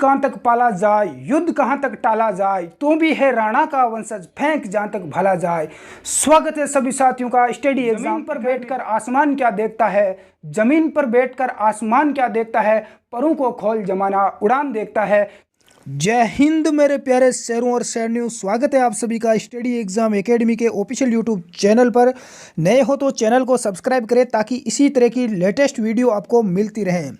कहाँ तक पाला जाए, युद्ध कहाँ तक टाला जाए, तू भी है राणा का वंशज, फेंक जहाँ तक भला जाए। स्वागत है सभी साथियों का स्टडी एग्जाम पर बैठकर आसमान क्या देखता है, जमीन पर बैठकर आसमान क्या देखता है, परों को खोल जमाना उड़ान देखता है। जय हिंद मेरे प्यारे शेरों और शेरनियों, स्वागत है आप सभी का स्टडी एग्जाम एकेडमी के ऑफिशियल यूट्यूब चैनल पर। नए हो तो चैनल को सब्सक्राइब करें ताकि इसी तरह की लेटेस्ट वीडियो आपको मिलती रहें।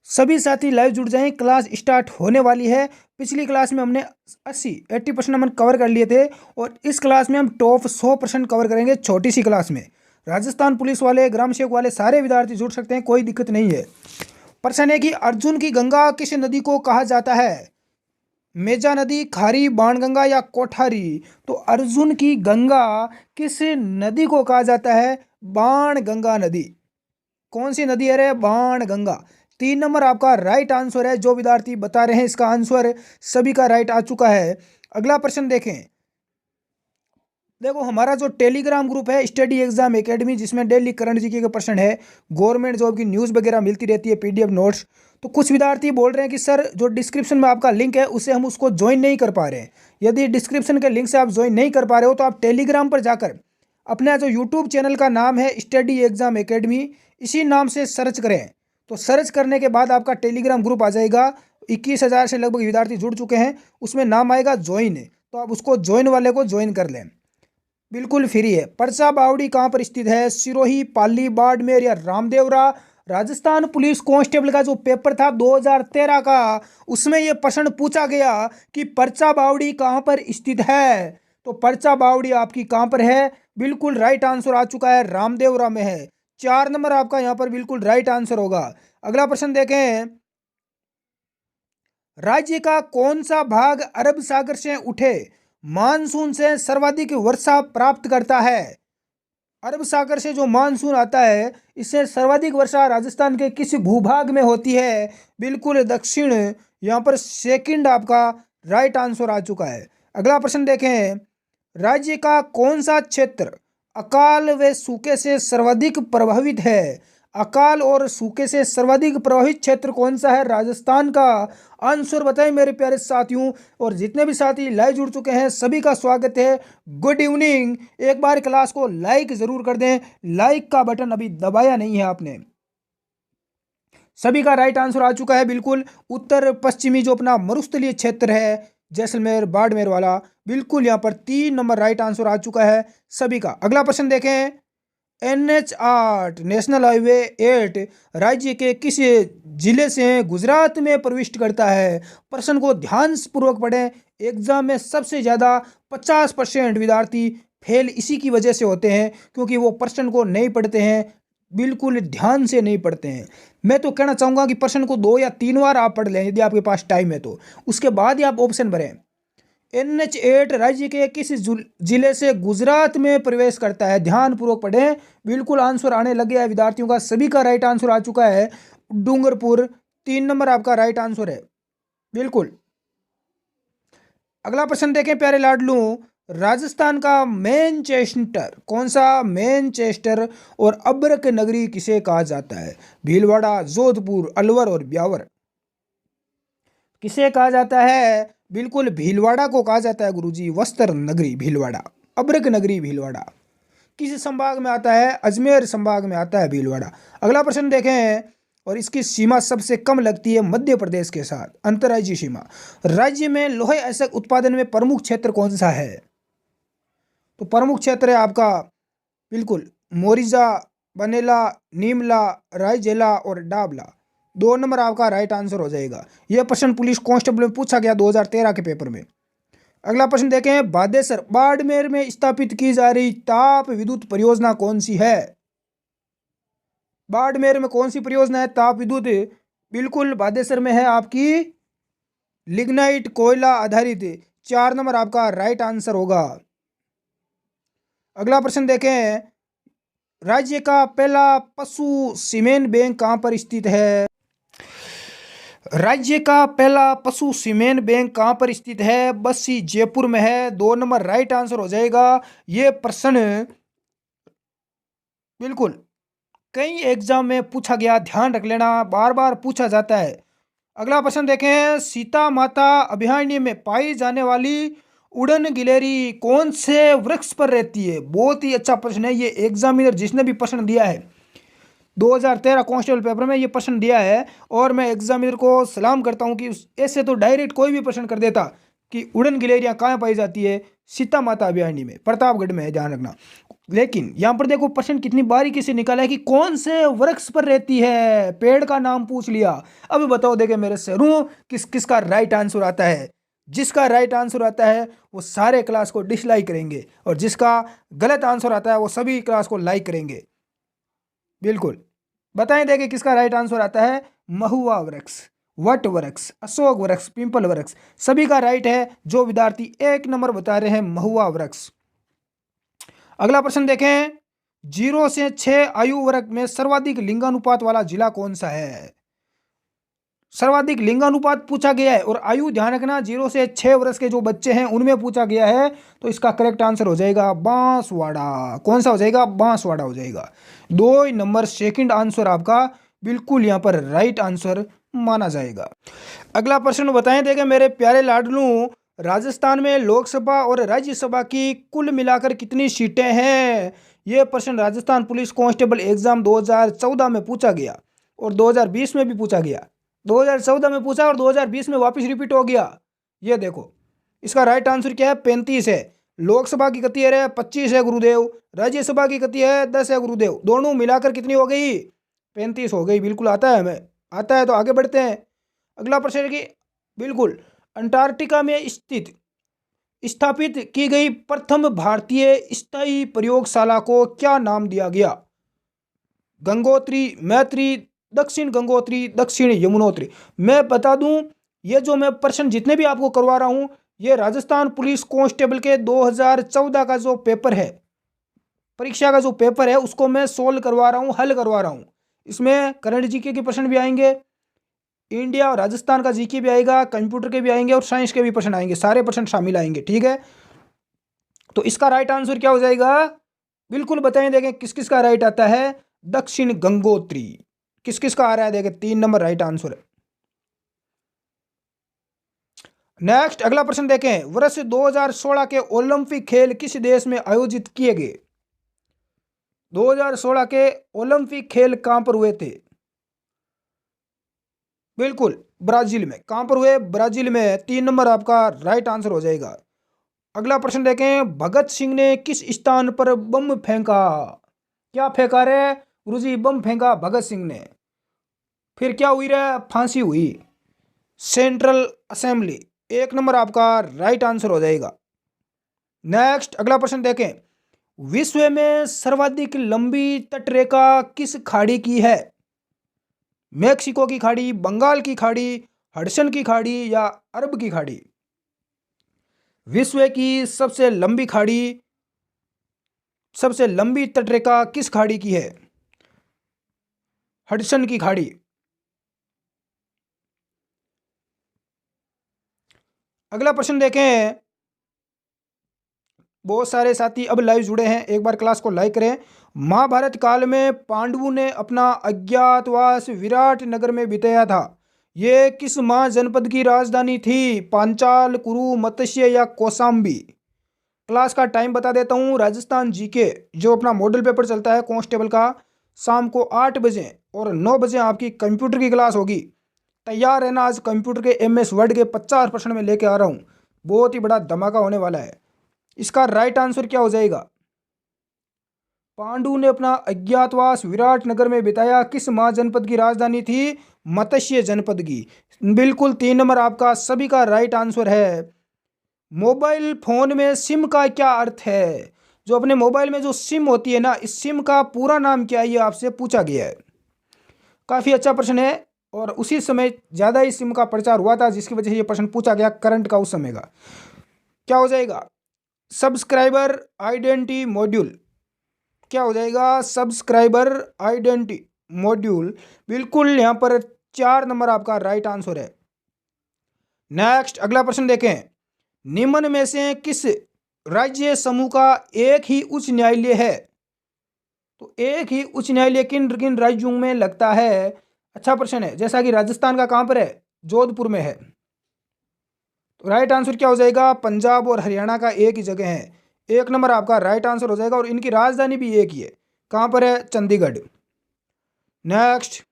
सभी साथी लाइव जुड़ जाएं, क्लास स्टार्ट होने वाली है। पिछली क्लास में हमने 80% नंबर कवर कर लिए थे और इस क्लास में हम टॉप 100% कवर करेंगे। छोटी सी क्लास में राजस्थान पुलिस वाले, ग्राम सेवक वाले सारे विद्यार्थी जुड़ सकते हैं, कोई दिक्कत नहीं है। प्रश्न है कि अर्जुन की गंगा किस नदी को कहा जाता है? मेजा नदी, खारी, बाणगंगा या कोठारी? तो अर्जुन की गंगा किस नदी को कहा जाता है? बाणगंगा नदी। कौन सी नदी है रे? बाणगंगा। 3 नंबर आपका राइट आंसर है। जो विद्यार्थी बता रहे हैं इसका आंसर सभी का राइट आ चुका है। अगला प्रश्न देखें। देखो हमारा जो टेलीग्राम ग्रुप है स्टडी एग्जाम एकेडमी, जिसमें डेली करंट जीके के प्रश्न है, गवर्नमेंट जॉब की न्यूज़ वगैरह मिलती रहती है, पीडीएफ नोट्स। तो कुछ विद्यार्थी बोल रहे हैं कि सर जो डिस्क्रिप्शन में आपका लिंक है उससे हम उसको ज्वाइन नहीं कर पा रहे हैं। यदि डिस्क्रिप्शन के लिंक से आप ज्वाइन नहीं कर पा रहे हो तो आप टेलीग्राम पर जाकर अपना जो यूट्यूब चैनल का नाम है स्टडी एग्जाम एकेडमी, इसी नाम से सर्च करें। तो सर्च करने के बाद आपका टेलीग्राम ग्रुप आ जाएगा। 21,000 से लगभग विद्यार्थी जुड़ चुके हैं, उसमें नाम आएगा ज्वाइन, तो आप उसको ज्वाइन वाले को ज्वाइन कर लें, बिल्कुल फ्री है। परचा बावड़ी कहाँ पर स्थित है? सिरोही, पाली, बाड़मेर या रामदेवरा? राजस्थान पुलिस कांस्टेबल का जो पेपर था 2013 का, उसमें यह प्रश्न पूछा गया कि परचा बावड़ी कहाँ पर स्थित है। तो परचा बावड़ी आपकी कहाँ पर है? बिल्कुल राइट आंसर आ चुका है, रामदेवरा में है। 4 नंबर आपका यहाँ पर बिल्कुल राइट आंसर होगा। अगला प्रश्न देखें। राज्य का कौन सा भाग अरब सागर से उठे मानसून से सर्वाधिक वर्षा प्राप्त करता है? अरब सागर से जो मानसून आता है इससे सर्वाधिक वर्षा राजस्थान के किस भूभाग में होती है? बिल्कुल दक्षिण। यहाँ पर सेकंड आपका राइट आंसर आ चुका है। अगला प्रश्न देखें। राज्य का कौन सा क्षेत्र अकाल व सूखे से सर्वाधिक प्रभावित है? अकाल और सूखे से सर्वाधिक प्रभावित क्षेत्र कौन सा है राजस्थान का? आंसर बताएं मेरे प्यारे साथियों। और जितने भी साथी लाइव जुड़ चुके हैं सभी का स्वागत है, गुड इवनिंग। एक बार क्लास को लाइक जरूर कर दें, लाइक का बटन अभी दबाया नहीं है आपने। सभी का राइट आंसर आ चुका है, बिल्कुल उत्तर पश्चिमी जो अपना मरुस्थलीय क्षेत्र है, जैसलमेर, बाड़मेर वाला, बिल्कुल यहाँ पर 3 नंबर राइट आंसर आ चुका है सभी का। अगला प्रश्न देखें। NH8 नेशनल हाईवे 8 राज्य के किस जिले से गुजरात में प्रविष्ट करता है? प्रश्न को ध्यान पूर्वक पढ़ें। एग्जाम में सबसे ज़्यादा 50% विद्यार्थी फेल इसी की वजह से होते हैं क्योंकि वो प्रश्न को नहीं पढ़ते हैं, बिल्कुल ध्यान से नहीं पढ़ते हैं। मैं तो कहना चाहूँगा कि प्रश्न को 2 या 3 बार आप पढ़ लें यदि आपके पास टाइम है तो, उसके बाद ही आप ऑप्शन भरें। NH8 राज्य के किस जिले से गुजरात में प्रवेश करता है? ध्यान पूर्वक पढ़ें, बिल्कुल आंसर आने लगे है विद्यार्थियों का। सभी का राइट आंसर आ चुका है, डूंगरपुर। 3 नंबर आपका राइट आंसर है, बिल्कुल। अगला प्रश्न देखें प्यारे लाडलू। राजस्थान का मैनचेस्टर कौन सा? मैनचेस्टर और अब्रक नगरी किसे कहा जाता है? भीलवाड़ा, जोधपुर, अलवर और ब्यावर? किसे कहा जाता है? बिल्कुल भीलवाड़ा को कहा जाता है गुरुजी। वस्त्र नगरी भीलवाड़ा, अब्रक नगरी भीलवाड़ा। किस संभाग में आता है? अजमेर संभाग में आता है भीलवाड़ा। अगला प्रश्न देखें। और इसकी सीमा सबसे कम लगती है मध्य प्रदेश के साथ, अंतर्राज्यीय सीमा। राज्य में लोहे अयस्क उत्पादन में प्रमुख क्षेत्र कौन सा है? तो प्रमुख क्षेत्र है आपका बिल्कुल मोरिजा, बनेला, नीमला, रायजेला और डाबला। 2 नंबर आपका राइट आंसर हो जाएगा। यह प्रश्न पुलिस कांस्टेबल में पूछा गया 2013 के पेपर में। अगला प्रश्न देखें। बादेसर, बाड़मेर में स्थापित की जा रही ताप विद्युत परियोजना कौन सी है? बाड़मेर में कौन सी परियोजना है ताप विद्युत? बिल्कुल बादेसर में है आपकी लिग्नाइट कोयला आधारित। 4 नंबर आपका राइट आंसर होगा। अगला प्रश्न देखें। राज्य का पहला पशु सीमेंट बैंक कहां पर स्थित है? राज्य का पहला पशु सीमेंट बैंक कहां पर स्थित है? बस्सी, जयपुर में है। 2 नंबर राइट आंसर हो जाएगा। यह प्रश्न बिल्कुल कई एग्जाम में पूछा गया, ध्यान रख लेना, बार बार पूछा जाता है। अगला प्रश्न देखें, सीता माता अभयारण्य में पाई जाने वाली उड़न गिलहरी कौन से वृक्ष पर रहती है? बहुत ही अच्छा प्रश्न है ये। एग्जामिनर जिसने भी प्रश्न दिया है 2013 कांस्टेबल पेपर में ये प्रश्न दिया है, और मैं एग्जामिनर को सलाम करता हूँ कि ऐसे तो डायरेक्ट कोई भी प्रश्न कर देता कि उड़न गिलहरियाँ कहाँ पाई जाती है, सीता माता अभयारण्य में, प्रतापगढ़ में है, ध्यान रखना। लेकिन यहाँ पर देखो प्रश्न कितनी बारीकी से निकाला है कि कौन से वृक्ष पर रहती है, पेड़ का नाम पूछ लिया। अब बताओ देखे मेरे शहरों किसका राइट आंसर आता है। जिसका राइट आंसर आता है वो सारे क्लास को डिसलाइक करेंगे, और जिसका गलत आंसर आता है वो सभी क्लास को लाइक करेंगे। बिल्कुल बताएं देखें किसका राइट आंसर आता है। महुआ वृक्ष, वट वृक्ष, अशोक वृक्ष, पिंपल वृक्ष, सभी का राइट है। जो विद्यार्थी 1 नंबर बता रहे हैं महुआ वृक्ष। अगला प्रश्न देखें, 0 से 6 आयु वर्ग में सर्वाधिक लिंगानुपात वाला जिला कौन सा है? सर्वाधिक लिंगानुपात पूछा गया है, और आयु ध्यान रखना 0 से 6 वर्ष के जो बच्चे हैं उनमें पूछा गया है, तो इसका करेक्ट आंसर हो जाएगा बांसवाड़ा। कौन सा हो जाएगा? बांसवाड़ा हो जाएगा। 2 नंबर सेकंड आंसर आपका बिल्कुल यहाँ पर राइट आंसर माना जाएगा। अगला प्रश्न बताएं देखें मेरे प्यारे लाडलू, राजस्थान में लोकसभा और राज्यसभा की कुल मिलाकर कितनी सीटें हैं? यह प्रश्न राजस्थान पुलिस कांस्टेबल एग्जाम 2014 में पूछा गया, और 2020 में भी पूछा गया। 2014 में पूछा और 2020 में वापस रिपीट हो गया। ये देखो इसका राइट आंसर क्या है? 35 है। लोकसभा की कितनी है? 25 है गुरुदेव। राज्यसभा की कितनी है? 10 है गुरुदेव। दोनों मिलाकर कितनी हो गई? 35 हो गई। बिल्कुल आता है हमें, आता है तो आगे बढ़ते हैं। अगला प्रश्न है कि बिल्कुल अंटार्कटिका में स्थापित की गई प्रथम भारतीय स्थायी प्रयोगशाला को क्या नाम दिया गया? गंगोत्री, मैत्री, दक्षिण गंगोत्री, दक्षिण यमुनोत्री। मैं बता दूं ये जो मैं प्रश्न जितने भी आपको करवा रहा हूं ये राजस्थान पुलिस कांस्टेबल के 2014 का जो पेपर है, परीक्षा का जो पेपर है उसको मैं सोल्व करवा रहा हूं, हल करवा रहा हूं। इसमें करंट जीके के प्रश्न भी आएंगे, इंडिया और राजस्थान का जीके भी आएगा, कंप्यूटर के भी आएंगे, और साइंस के भी प्रश्न आएंगे। सारे प्रश्न शामिल आएंगे, ठीक है। तो इसका राइट आंसर क्या हो जाएगा? बिल्कुल बताएं देखें किस किस का राइट आता है। दक्षिण गंगोत्री। किस किस का आ रहा है देखें, 3 नंबर राइट आंसर है। नेक्स्ट अगला प्रश्न देखें, वर्ष 2016 के ओलंपिक खेल किस देश में आयोजित किए गए? 2016 के ओलंपिक खेल कहां पर हुए थे? बिल्कुल ब्राजील में। कहां पर हुए? ब्राजील में। 3 नंबर आपका राइट आंसर हो जाएगा। अगला प्रश्न देखें, भगत सिंह ने किस स्थान पर बम फेंका? क्या फेंका रे गुरुजी? बम फेंका भगत सिंह ने। फिर क्या हुई रे? फांसी हुई। Central assembly. 1 नंबर आपका राइट आंसर हो जाएगा। नेक्स्ट अगला प्रश्न देखें, विश्व में सर्वाधिक लंबी तटरेखा किस खाड़ी की है? मेक्सिको की खाड़ी, बंगाल की खाड़ी, हडसन की खाड़ी, या अरब की खाड़ी? विश्व की सबसे लंबी खाड़ी, सबसे लंबी तटरेखा किस खाड़ी की है? हडसन की खाड़ी। अगला प्रश्न देखें, बहुत सारे साथी अब लाइव जुड़े हैं, एक बार क्लास को लाइक करें। महाभारत काल में पांडवों ने अपना अज्ञातवास विराट नगर में बिताया था। ये किस महाजनपद की राजधानी थी? पांचाल, कुरु, मत्स्य, या कौशाम्बी? क्लास का टाइम बता देता हूँ। राजस्थान जीके जो अपना मॉडल पेपर चलता है कांस्टेबल का, शाम को 8 बजे और 9 बजे आपकी कंप्यूटर की क्लास होगी। तैयार रहना। आज कंप्यूटर के MS वर्ड के 50 प्रश्न में लेके आ रहा हूँ। बहुत ही बड़ा धमाका होने वाला है। इसका राइट आंसर क्या हो जाएगा? पांडु ने अपना अज्ञातवास विराट नगर में बिताया। किस महाजनपद की राजधानी थी? मत्स्य जनपद की। बिल्कुल 3 नंबर आपका सभी का राइट आंसर है। मोबाइल फोन में सिम का क्या अर्थ है? जो अपने मोबाइल में जो सिम होती है ना, इस सिम का पूरा नाम क्या है ये आपसे पूछा गया है। काफ़ी अच्छा प्रश्न है, और उसी समय ज़्यादा ही सिम का प्रचार हुआ था जिसकी वजह से ये प्रश्न पूछा गया करंट का उस समय का। क्या हो जाएगा? Subscriber identity module. क्या हो जाएगा? Subscriber identity module. बिल्कुल यहाँ पर 4 नंबर आपका राइट आंसर है। नेक्स्ट अगला प्रश्न देखें, निम्न में से किस राज्य समूह का एक ही उच्च न्यायालय है? तो एक ही उच्च न्यायालय किन किन राज्यों में लगता है? अच्छा प्रश्न है। जैसा कि राजस्थान का कहाँ पर है? जोधपुर में है। तो राइट आंसर क्या हो जाएगा, पंजाब और हरियाणा का एक ही जगह है। 1 नंबर आपका राइट आंसर हो जाएगा। और इनकी राजधानी भी एक ही है। कहाँ पर है, चंडीगढ़। नेक्स्ट,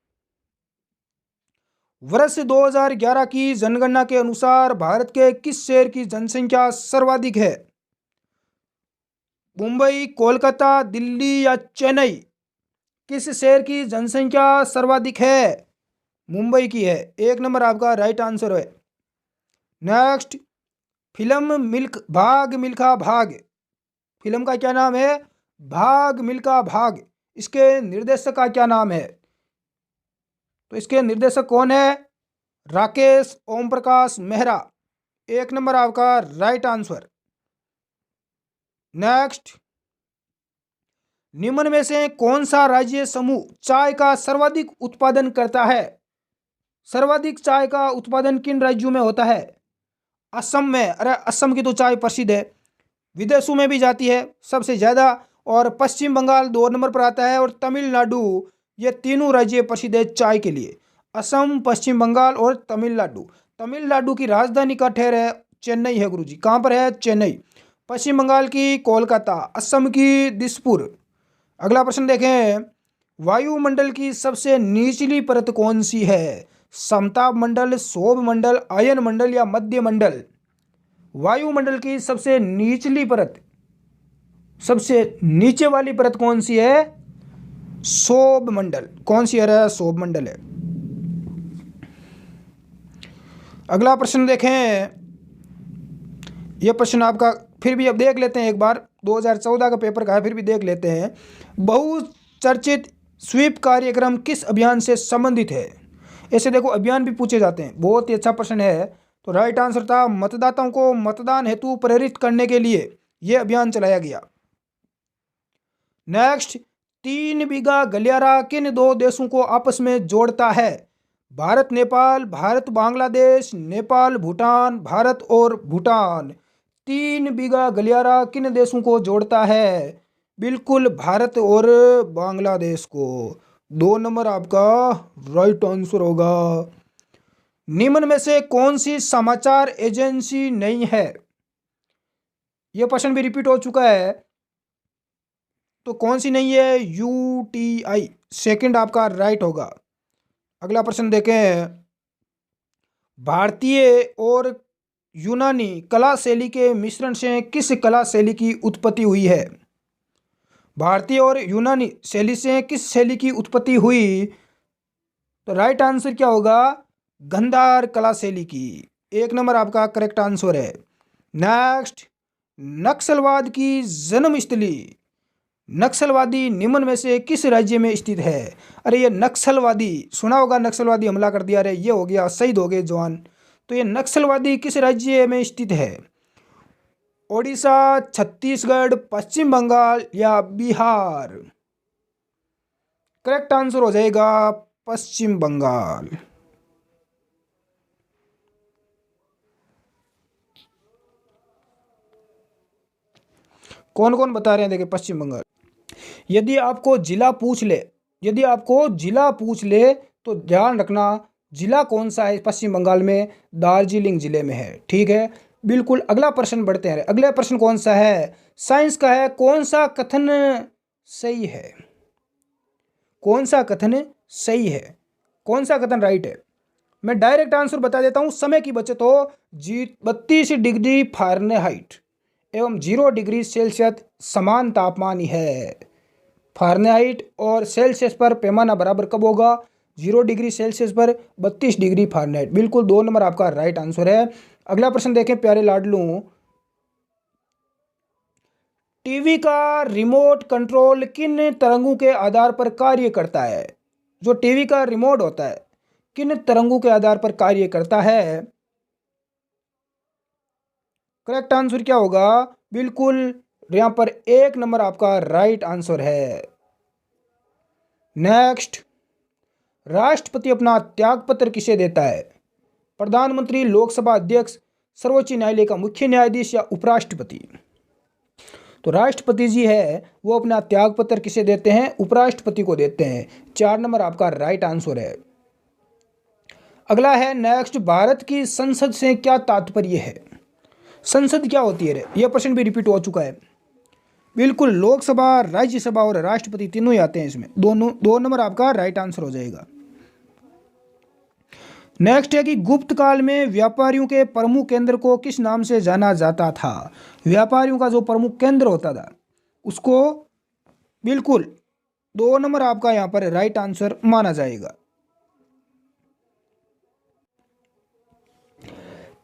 वर्ष 2011 की जनगणना के अनुसार भारत के किस शहर की जनसंख्या सर्वाधिक है? मुंबई, कोलकाता, दिल्ली या चेन्नई? किस शहर की जनसंख्या सर्वाधिक है? मुंबई की है। 1 नंबर आपका राइट आंसर है। नेक्स्ट, फिल्म भाग मिल्खा भाग, फिल्म का क्या नाम है? भाग मिल्खा भाग। इसके निर्देशक का क्या नाम है? तो इसके निर्देशक कौन है? राकेश ओम प्रकाश मेहरा। 1 नंबर आपका राइट आंसर। नेक्स्ट, निम्न में से कौन सा राज्य समूह चाय का सर्वाधिक उत्पादन करता है? सर्वाधिक चाय का उत्पादन किन राज्यों में होता है? असम में। अरे असम की तो चाय प्रसिद्ध है, विदेशों में भी जाती है सबसे ज़्यादा। और पश्चिम बंगाल 2 नंबर पर आता है। और तमिलनाडु, ये तीनों राज्य प्रसिद्ध है चाय के लिए। असम, पश्चिम बंगाल और तमिलनाडु। तमिलनाडु की राजधानी का ठहर है चेन्नई है गुरुजी। कहाँ पर है? चेन्नई। पश्चिम बंगाल की कोलकाता, असम की दिसपुर। अगला प्रश्न देखें, वायुमंडल की सबसे निचली परत कौन सी है? समताप मंडल, शोभ मंडल, आयन मंडल या मध्य मंडल? वायुमंडल की सबसे निचली परत, सबसे नीचे वाली परत कौन सी है? शोभ मंडल। कौन सी है? शोभ मंडल है। अगला प्रश्न देखें, यह प्रश्न आपका फिर भी अब देख लेते हैं एक बार, 2014 का पेपर का है, फिर भी देख लेते हैं। बहुचर्चित स्वीप कार्यक्रम किस अभियान से संबंधित है? ऐसे देखो अभियान भी पूछे जाते हैं, बहुत ही अच्छा प्रश्न है। तो राइट आंसर था मतदाताओं को मतदान हेतु प्रेरित करने के लिए यह अभियान चलाया गया। नेक्स्ट, 3 बीघा गलियारा किन 2 देशों को आपस में जोड़ता है? भारत नेपाल, भारत बांग्लादेश, नेपाल भूटान, भारत और भूटान। 3 बीघा गलियारा किन देशों को जोड़ता है? बिल्कुल भारत और बांग्लादेश को। 2 नंबर आपका राइट आंसर होगा। निम्न में से कौन सी समाचार एजेंसी नहीं है? यह प्रश्न भी रिपीट हो चुका है। तो कौन सी नहीं है? UTI। सेकंड आपका राइट होगा। अगला प्रश्न देखें, भारतीय और यूनानी कला शैली के मिश्रण से किस कला शैली की उत्पत्ति हुई है? भारतीय और यूनानी शैली से किस शैली की उत्पत्ति हुई? तो राइट आंसर क्या होगा? गंधार कला शैली की। 1 नंबर आपका करेक्ट आंसर है। नेक्स्ट, नक्सलवाद की जन्मस्थली, नक्सलवादी निम्न में से किस राज्य में स्थित है? अरे ये नक्सलवादी सुना होगा, नक्सलवादी हमला कर दिया, अरे ये हो गया, शहीद हो गए जवान। तो ये नक्सलवादी किस राज्य में स्थित है? ओडिशा, छत्तीसगढ़, पश्चिम बंगाल या बिहार? करेक्ट आंसर हो जाएगा पश्चिम बंगाल। कौन कौन बता रहे हैं? देखिए पश्चिम बंगाल। यदि आपको जिला पूछ ले, यदि आपको जिला पूछ ले तो ध्यान रखना जिला कौन सा है पश्चिम बंगाल में? दार्जिलिंग जिले में है। ठीक है, बिल्कुल। अगला प्रश्न बढ़ते हैं। अगला प्रश्न कौन सा है? साइंस का है। कौन सा कथन सही है? कौन सा कथन सही है? कौन सा कथन राइट है? मैं डायरेक्ट आंसर बता देता हूं। समय की बचत हो। 32 डिग्री फ़ारेनहाइट एवं 0 डिग्री सेल्सियस समान तापमान ही है। फ़ारेनहाइट और सेल्सियस पर पैमाना बराबर कब होगा? 0 डिग्री सेल्सियस पर 32 डिग्री फ़ारेनहाइट। बिल्कुल 2 नंबर आपका राइट आंसर है। अगला प्रश्न देखें प्यारे लाडलू, टीवी का रिमोट कंट्रोल किन तरंगों के आधार पर कार्य करता है? जो टीवी का रिमोट होता है किन तरंगों के आधार पर कार्य करता है? करेक्ट आंसर क्या होगा? बिल्कुल यहां पर 1 नंबर आपका राइट आंसर है। नेक्स्ट, राष्ट्रपति अपना त्यागपत्र किसे देता है? प्रधानमंत्री, लोकसभा अध्यक्ष, सर्वोच्च न्यायालय का मुख्य न्यायाधीश या उपराष्ट्रपति? तो राष्ट्रपति जी है वो अपना त्यागपत्र किसे देते हैं? उपराष्ट्रपति को देते हैं। 4 नंबर आपका राइट आंसर है। अगला है नेक्स्ट, भारत की संसद से क्या तात्पर्य है? संसद क्या होती है रे? यह प्रश्न भी रिपीट हो चुका है। बिल्कुल, लोकसभा, राज्यसभा और राष्ट्रपति तीनों ही आते हैं इसमें। दोनों 2 नंबर आपका राइट आंसर हो जाएगा। नेक्स्ट है कि गुप्त काल में व्यापारियों के प्रमुख केंद्र को किस नाम से जाना जाता था? व्यापारियों का जो प्रमुख केंद्र होता था उसको, बिल्कुल 2 नंबर आपका यहाँ पर राइट आंसर माना जाएगा।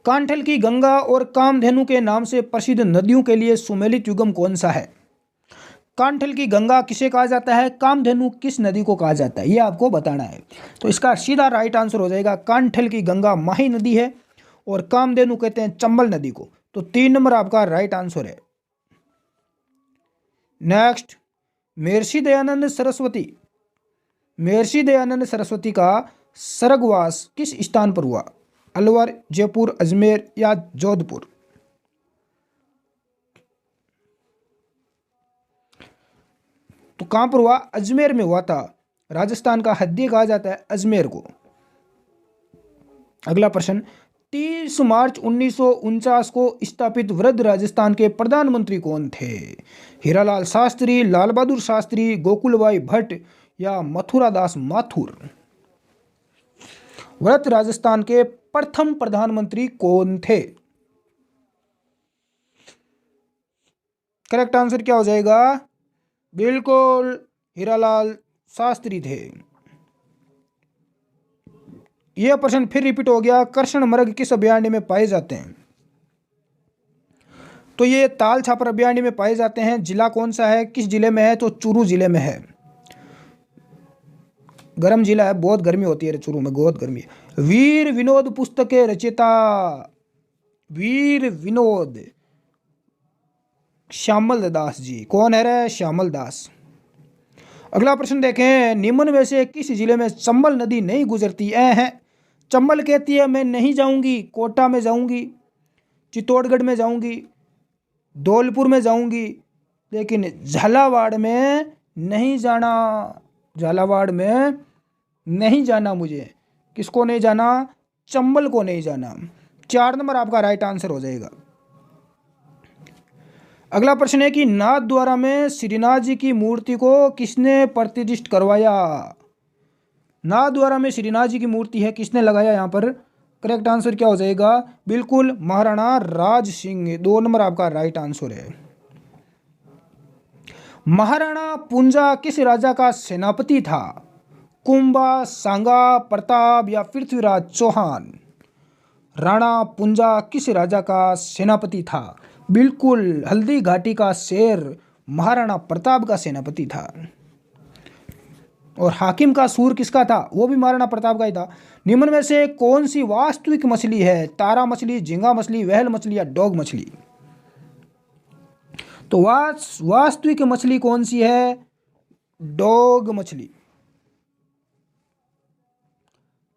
कांठल की गंगा और कामधेनु के नाम से प्रसिद्ध नदियों के लिए सुमेलित युगम कौन सा है? कांठल की गंगा किसे कहा जाता है? कामधेनु किस नदी को कहा जाता है? ये आपको बताना है। तो इसका सीधा राइट आंसर हो जाएगा, कांठल की गंगा माही नदी है और कामधेनु कहते हैं चंबल नदी को। तो 3 नंबर आपका राइट आंसर है। नेक्स्ट, महर्षि दयानंद सरस्वती का स्वर्गवास किस स्थान पर हुआ? अलवर, जयपुर, अजमेर या जोधपुर? तो कहां पर हुआ? अजमेर में हुआ था। राजस्थान का हृदय कहा जाता है अजमेर को। अगला प्रश्न, 30 मार्च 1949 को स्थापित वृद्ध राजस्थान के प्रधानमंत्री कौन थे? हीरालाल शास्त्री, लाल बहादुर शास्त्री, गोकुलभाई भट्ट या मथुरादास माथुर? वृद्ध राजस्थान के प्रथम प्रधानमंत्री कौन थे? करेक्ट आंसर क्या हो जाएगा? बिल्कुल हीरालाल शास्त्री थे। यह प्रश्न फिर रिपीट हो गया, कृष्ण मृग किस अभयारण्य में पाए जाते हैं? तो ये ताल छापर अभयारण्य में पाए जाते हैं। जिला कौन सा है, किस जिले में है? तो चूरू जिले में है। गर्म जिला है, बहुत गर्मी होती है चूरू में, बहुत गर्मी है। वीर विनोद पुस्तक के रचयिता, वीर विनोद श्यामल दास जी। कौन है रे? श्यामल दास। अगला प्रश्न देखें, निम्न में से किस जिले में चंबल नदी नहीं गुजरती है? चंबल कहती है मैं नहीं जाऊंगी, कोटा में जाऊंगी, चित्तौड़गढ़ में जाऊंगी, धौलपुर में जाऊंगी, लेकिन झालावाड़ में नहीं जाना। झालावाड़ में नहीं जाना मुझे। किसको नहीं जाना? चंबल को नहीं जाना। 4 नंबर आपका राइट आंसर हो जाएगा। अगला प्रश्न है कि नाथद्वारा में श्रीनाथ जी की मूर्ति को किसने प्रतिष्ठित करवाया? नाथद्वारा में श्रीनाथ जी की मूर्ति है, किसने लगाया यहाँ पर? करेक्ट आंसर क्या हो जाएगा? बिल्कुल महाराणा राज सिंह। 2 नंबर आपका राइट आंसर है। महाराणा पुंजा किस राजा का सेनापति था? कुंभा, सांगा, प्रताप या पृथ्वीराज चौहान? राणा पुंजा किस राजा का सेनापति था? बिल्कुल हल्दी घाटी का शेर महाराणा प्रताप का सेनापति था। और हाकिम का सूर किसका था? वो भी महाराणा प्रताप का ही था। निम्न में से कौन सी वास्तविक मछली है? तारा मछली, झींगा मछली, व्हेल मछली या डॉग मछली? तो वास्तविक मछली कौन सी है? डॉग मछली।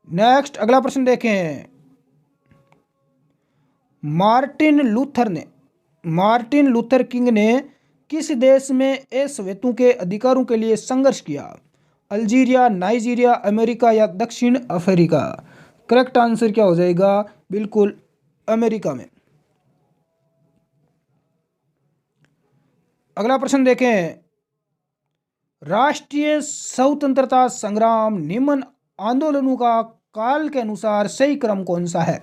नेक्स्ट अगला प्रश्न देखें, मार्टिन लूथर किंग ने किस देश में अश्वेतों के अधिकारों के लिए संघर्ष किया? अल्जीरिया, नाइजीरिया, अमेरिका या दक्षिण अफ्रीका? करेक्ट आंसर क्या हो जाएगा? बिल्कुल अमेरिका में। अगला प्रश्न देखें, राष्ट्रीय स्वतंत्रता संग्राम निम्न आंदोलनों का काल के अनुसार सही क्रम कौन सा है?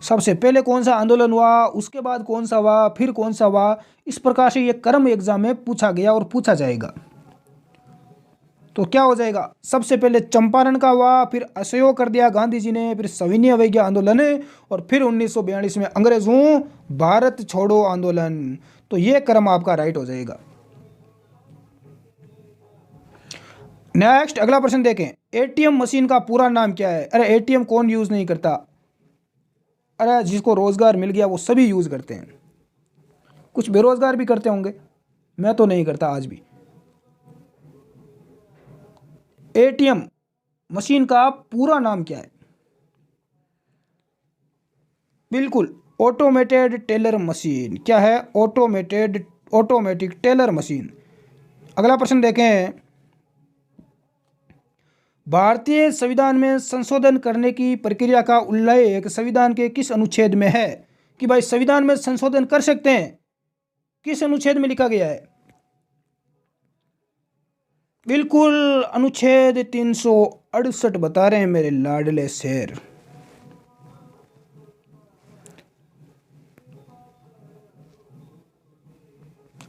सबसे पहले कौन सा आंदोलन हुआ, उसके बाद कौन सा हुआ, फिर कौन सा हुआ? इस प्रकार से ये क्रम एग्जाम में पूछा गया और पूछा जाएगा। तो क्या हो जाएगा? सबसे पहले चंपारण का हुआ, फिर असहयोग कर दिया गांधी जी ने, फिर सविनय अवज्ञा आंदोलन, और फिर 1942 में अंग्रेजों भारत छोड़ो आंदोलन। तो ये क्रम आपका राइट हो जाएगा। नेक्स्ट अगला प्रश्न देखें, एटीएम मशीन का पूरा नाम क्या है? अरे एटीएम कौन यूज नहीं करता? अरे जिसको रोजगार मिल गया वो सभी यूज करते हैं। कुछ बेरोजगार भी करते होंगे, मैं तो नहीं करता आज भी। एटीएम मशीन का पूरा नाम क्या है? बिल्कुल ऑटोमेटेड टेलर मशीन। क्या है? Automatic teller machine. अगला प्रश्न देखें, भारतीय संविधान में संशोधन करने की प्रक्रिया का उल्लेख संविधान के किस अनुच्छेद में है? कि भाई संविधान में संशोधन कर सकते हैं, किस अनुच्छेद में लिखा गया है? बिल्कुल अनुच्छेद 368 बता रहे हैं मेरे लाडले शेर।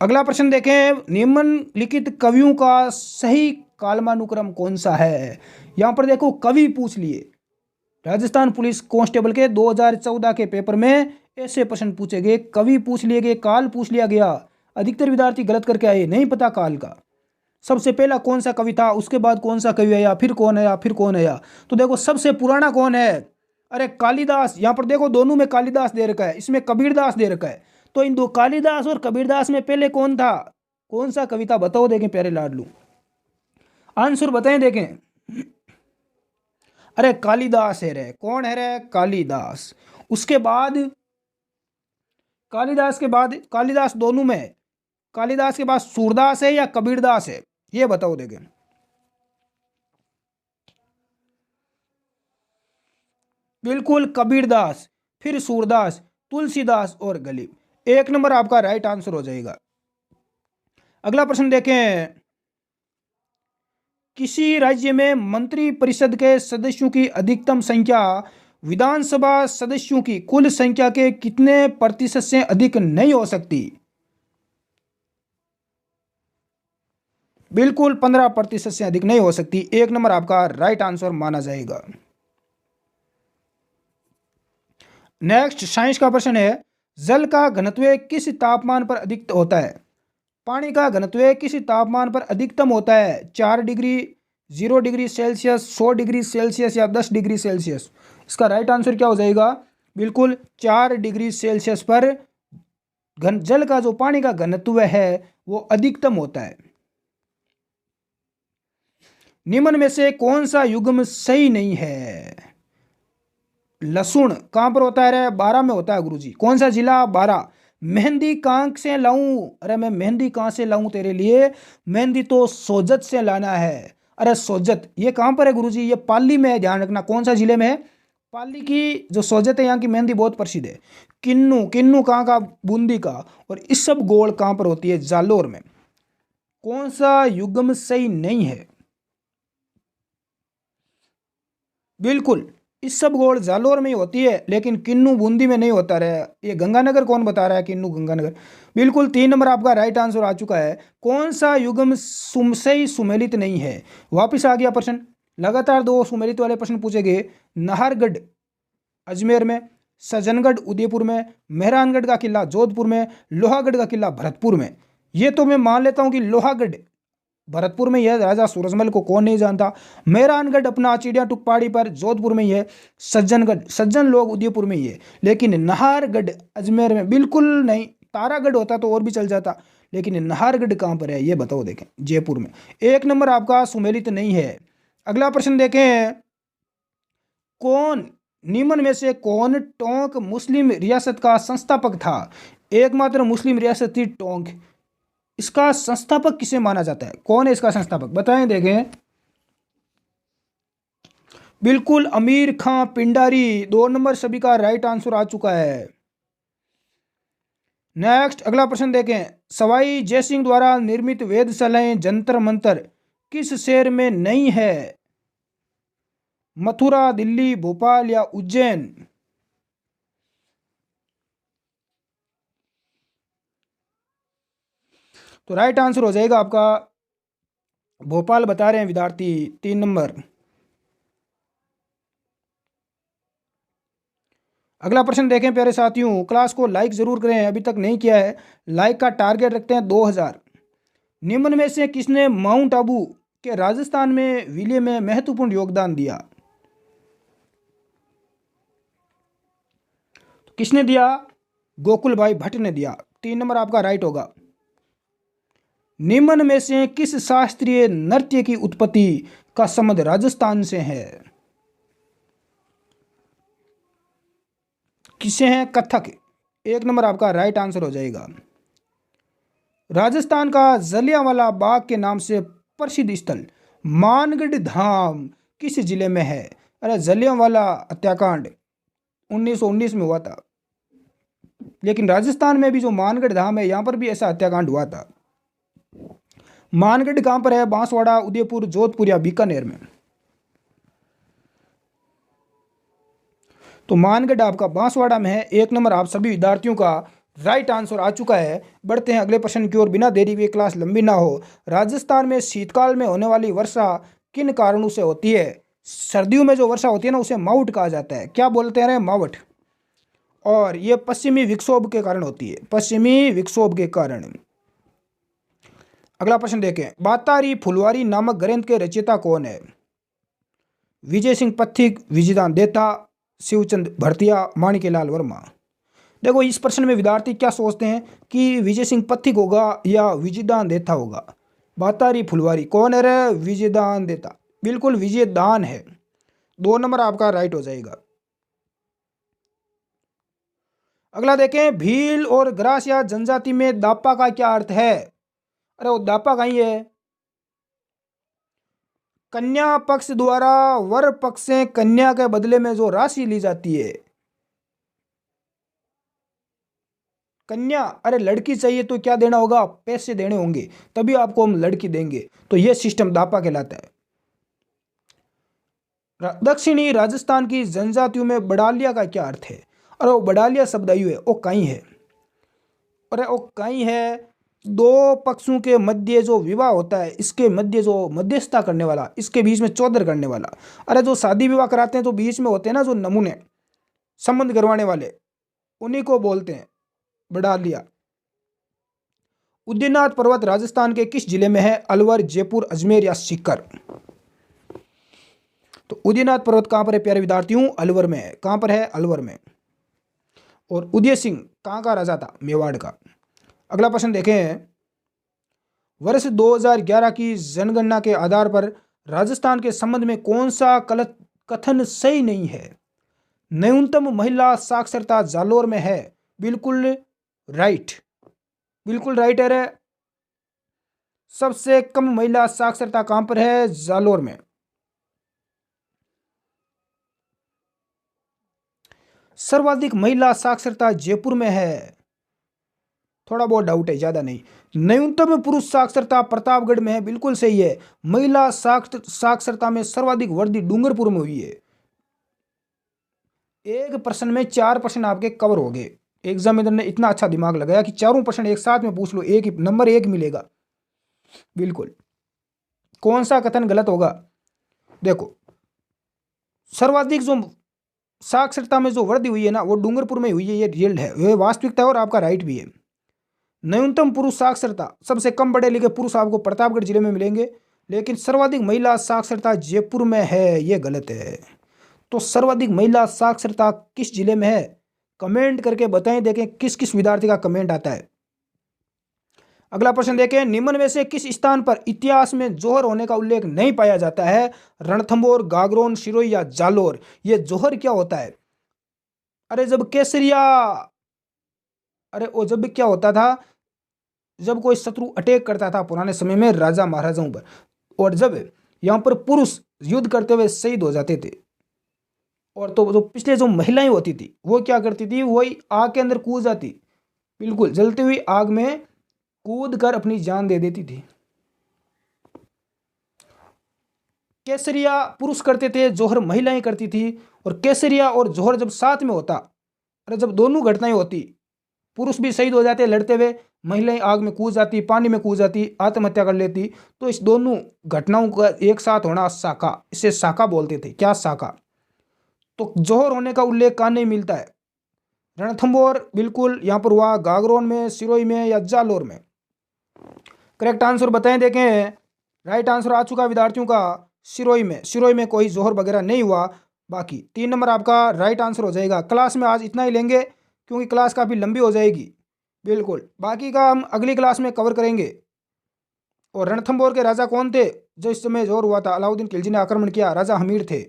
अगला प्रश्न देखें, निम्नलिखित कवियों का सही कालमानुक्रम कौन सा है? यहां पर देखो कवि पूछ लिए। राजस्थान पुलिस कांस्टेबल के 2014 के पेपर में ऐसे प्रश्न पूछे गए, कवि पूछ लिए गए, काल पूछ लिया गया। अधिकतर विद्यार्थी गलत करके आए, नहीं पता काल का। सबसे पहला कौन सा कवि था, उसके बाद कौन सा कवि आया, फिर कौन आया, फिर कौन आया। तो देखो सबसे पुराना कौन है? अरे कालिदास। यहां पर देखो दोनों में कालिदास दे रखा है, इसमें कबीरदास दे रखा है। तो इन दो कालिदास और कबीरदास में पहले कौन था? कौन सा कविता बताओ, देखें प्यारे लाडलू, आंसर बताएं देखें। अरे कालिदास है रे। कौन है रे? कालिदास। उसके बाद कालिदास के बाद कालिदास दोनों में है। कालिदास के बाद सूरदास है या कबीरदास है, ये बताओ देखें। बिल्कुल कबीरदास, फिर सूरदास, तुलसीदास और गलीब। 1 नंबर आपका राइट आंसर हो जाएगा। अगला प्रश्न देखें, किसी राज्य में मंत्री परिषद के सदस्यों की अधिकतम संख्या विधानसभा सदस्यों की कुल संख्या के कितने प्रतिशत से अधिक नहीं हो सकती? बिल्कुल 15% से अधिक नहीं हो सकती। 1 नंबर आपका राइट आंसर माना जाएगा। नेक्स्ट साइंस का प्रश्न है, जल का घनत्व किस तापमान पर अधिक होता है? पानी का घनत्व किस तापमान पर अधिकतम होता है? 4 degree, 0 degree Celsius, 100 degree Celsius या 10 डिग्री सेल्सियस? इसका राइट आंसर क्या हो जाएगा? बिल्कुल 4 डिग्री सेल्सियस पर जल का जो पानी का घनत्व है वो अधिकतम होता है। निम्न में से कौन सा युग्म सही नहीं है? लहसुन कहां पर होता है रे? 12 में होता है गुरुजी। कौन सा जिला? 12। मेहंदी कहां से लाऊं? अरे मैं मेहंदी कहां से लाऊं तेरे लिए? मेहंदी तो सोजत से लाना है। अरे सोजत ये कहां पर है गुरुजी? ये पाली में है, ध्यान रखना। कौन सा जिले में है? पाली की जो सोजत है, यहाँ की मेहंदी बहुत प्रसिद्ध है। किन्नू, किन्नू कहाँ का? बूंदी का। और इस सब गोल कहां पर होती है? जालोर में। कौन सा युग्म सही नहीं है? बिल्कुल इस सब गोल जालोर में ही होती है, लेकिन किन्नू बूंदी में नहीं होता रहा। ये गंगानगर कौन बता रहा है? किन्नू गंगानगर। बिल्कुल 3 नंबर आपका राइट आंसर आ चुका है। कौन सा युग्म सही सुमेलित नहीं है? वापिस आ गया प्रश्न। लगातार 2 सुमेलित वाले प्रश्न पूछे गए। नाहरगढ़ अजमेर में, सज्जनगढ़ उदयपुर में, मेहरानगढ़ का किला जोधपुर में, लोहागढ़ का किला भरतपुर में। ये तो मैं मान लेता हूं कि लोहागढ़ भरतपुर में ही है, राजा सूरजमल को कौन नहीं जानता। मेहरानगढ़ अपना चिड़िया टुक पहाड़ी पर जोधपुर में ही है। सज्जन लोग उदयपुर में ही है। लेकिन नाहरगढ़ अजमेर में बिल्कुल नहीं। तारागढ़ होता तो और भी चल जाता, लेकिन नाहरगढ़ कहाँ पर है ये बताओ देखें। जयपुर में। 1 नंबर आपका सुमेलित नहीं है। अगला प्रश्न देखें, कौन निम्न में से कौन टोंक मुस्लिम रियासत का संस्थापक था? एकमात्र मुस्लिम रियासत थी टोंक। इसका संस्थापक किसे माना जाता है? कौन है इसका संस्थापक? बताएं देखें। बिल्कुल अमीर खां पिंडारी। 2 नंबर सभी का राइट आंसर आ चुका है। नेक्स्ट अगला प्रश्न देखें, सवाई जयसिंह द्वारा निर्मित वेधशालाएं जंतर मंतर किस शहर में नहीं है? मथुरा, दिल्ली, भोपाल या उज्जैन? तो राइट आंसर हो जाएगा आपका भोपाल बता रहे हैं विद्यार्थी। 3 नंबर। अगला प्रश्न देखें प्यारे साथियों, क्लास को लाइक जरूर करें, अभी तक नहीं किया है। लाइक का टारगेट रखते हैं 2000। निम्न में से किसने माउंट आबू के राजस्थान में विलय में महत्वपूर्ण योगदान दिया? तो किसने दिया? गोकुल भाई भट्ट ने दिया। 3 नंबर आपका राइट होगा। निम्न में से किस शास्त्रीय नृत्य की उत्पत्ति का संबंध राजस्थान से है? किसे हैं? कथक। 1 नंबर आपका राइट आंसर हो जाएगा। राजस्थान का जलियांवाला बाग के नाम से प्रसिद्ध स्थल मानगढ़ धाम किस जिले में है? अरे जलियांवाला हत्याकांड 1919 में हुआ था। लेकिन राजस्थान में भी जो मानगढ़ धाम है यहाँ पर भी ऐसा हत्याकांड हुआ था। मानगढ़ कहाँ पर है? बांसवाड़ा, उदयपुर, जोधपुर या बीकानेर में? तो मानगढ़ आपका बांसवाड़ा में है। 1 नंबर आप सभी विद्यार्थियों का राइट आंसर आ चुका है। बढ़ते हैं अगले प्रश्न की ओर, बिना देरी हुए, क्लास लंबी ना हो। राजस्थान में शीतकाल में होने वाली वर्षा किन कारणों से होती है? सर्दियों में जो वर्षा होती है ना उसे मावठ कहा जाता है। क्या बोलते हैं? मावठ। और ये पश्चिमी विक्षोभ के कारण होती है, पश्चिमी विक्षोभ के कारण। अगला प्रश्न देखें, बातारी फुलवारी नामक ग्रंथ के रचयिता कौन है? विजय सिंह पथिक, विजयदान देता, शिवचंद भरतिया, माणिक्यलाल वर्मा। देखो इस प्रश्न में विद्यार्थी क्या सोचते हैं कि विजय सिंह पथिक होगा या विजयदान देता होगा। बातारी फुलवारी कौन है रे? विजयदान देता। बिल्कुल विजयदान है। 2 नंबर आपका राइट हो जाएगा। अगला देखें, भील और ग्रास या जनजाति में दापा का क्या अर्थ है? अरे वो दापा कहीं है? कन्या पक्ष द्वारा वर पक्ष से कन्या के बदले में जो राशि ली जाती है। कन्या, अरे लड़की चाहिए तो क्या देना होगा? पैसे देने होंगे, तभी आपको हम लड़की देंगे। तो यह सिस्टम दापा कहलाता है। दक्षिणी राजस्थान की जनजातियों में बड़ालिया का क्या अर्थ है? अरे वो बड़ालिया शब्द आयु है, वो कहीं है। अरे वो कहीं है, दो पक्षों के मध्य जो विवाह होता है, इसके मध्य जो मध्यस्थता करने वाला, इसके बीच में चौधर करने वाला। अरे जो शादी विवाह कराते हैं तो बीच में होते हैं ना जो नमूने संबंध करवाने वाले, उन्हीं को बोलते हैं बड़ालिया। उदयनाथ पर्वत राजस्थान के किस जिले में है? अलवर, जयपुर, अजमेर या सीकर? तो उदयनाथ पर्वत कहां पर है प्यारे विद्यार्थियों? अलवर में है। कहां पर है? अलवर में। और उदय सिंह कहां का राजा था? मेवाड़ का। अगला प्रश्न देखें, वर्ष 2011 की जनगणना के आधार पर राजस्थान के संबंध में कौन सा कथन सही नहीं है? न्यूनतम महिला साक्षरता जालोर में है। बिल्कुल राइट, बिल्कुल राइट है रे। सबसे कम महिला साक्षरता कहां पर है? जालोर में। सर्वाधिक महिला साक्षरता जयपुर में है। थोड़ा बहुत डाउट है, ज्यादा नहीं। न्यूनतम पुरुष साक्षरता प्रतापगढ़ में है। बिल्कुल सही है। महिला साक्षरता में सर्वाधिक वृद्धि डूंगरपुर में हुई है। एक प्रश्न में 4 प्रश्न आपके कवर हो गए। एग्जामिनर ने इतना अच्छा दिमाग लगाया कि चारों प्रश्न एक साथ में पूछ लो, एक ही नंबर 1 मिलेगा। बिल्कुल। कौन सा कथन गलत होगा? देखो, सर्वाधिक जो साक्षरता में जो वृद्धि हुई है ना वो डूंगरपुर में हुई है, ये रियल है, ये वास्तविकता है और आपका राइट भी है। न्यूनतम पुरुष साक्षरता, सबसे कम पढ़े लिखे पुरुष आपको प्रतापगढ़ जिले में मिलेंगे, लेकिन सर्वाधिक महिला साक्षरता जयपुर में है, ये गलत है। तो सर्वाधिक महिला साक्षरता किस जिले में है? कमेंट करके बताएं, देखें किस किस विद्यार्थी का कमेंट आता है। अगला प्रश्न देखें, निम्न में से किस स्थान पर इतिहास में जोहर होने का उल्लेख नहीं पाया जाता है? रणथंभौर, गागरोन, सिरोही या जालोर? ये जोहर क्या होता है? अरे जब केसरिया, अरे वो जब क्या होता था, जब कोई शत्रु अटैक करता था पुराने समय में राजा महाराजाओं पर, और जब यहाँ पर पुरुष युद्ध करते हुए शहीद हो जाते थे, और तो जो पिछले जो महिलाएं होती थी वो क्या करती थी, वही आग के अंदर कूद जाती, बिल्कुल जलती हुई आग में कूद कर अपनी जान दे देती थी। केसरिया पुरुष करते थे, जोहर महिलाएं करती थी। और केसरिया और जोहर जब साथ में होता, अरे जब दोनों घटनाएं होती, पुरुष भी शहीद हो जाते लड़ते हुए, महिलाएं आग में कूद जाती, पानी में कूद जाती, आत्महत्या कर लेती, तो इस दोनों घटनाओं का एक साथ होना साका, इसे साका बोलते थे। क्या? साका। तो जोहर होने का उल्लेख कहाँ नहीं मिलता है? रणथंभौर बिल्कुल यहाँ पर हुआ, गागरोन में, सिरोही में या जालोर में? करेक्ट आंसर बताएं, देखें। राइट आंसर आ चुका विद्यार्थियों का सिरोही में। सिरोही में कोई जोहर वगैरह नहीं हुआ। बाकी 3 नंबर आपका राइट आंसर हो जाएगा। क्लास में आज इतना ही लेंगे क्योंकि क्लास काफ़ी लंबी हो जाएगी। बिल्कुल, बाकी का हम अगली क्लास में कवर करेंगे। और रणथंभौर के राजा कौन थे जो इस समय जोर हुआ था? अलाउद्दीन खिलजी ने आक्रमण किया, राजा हमीर थे।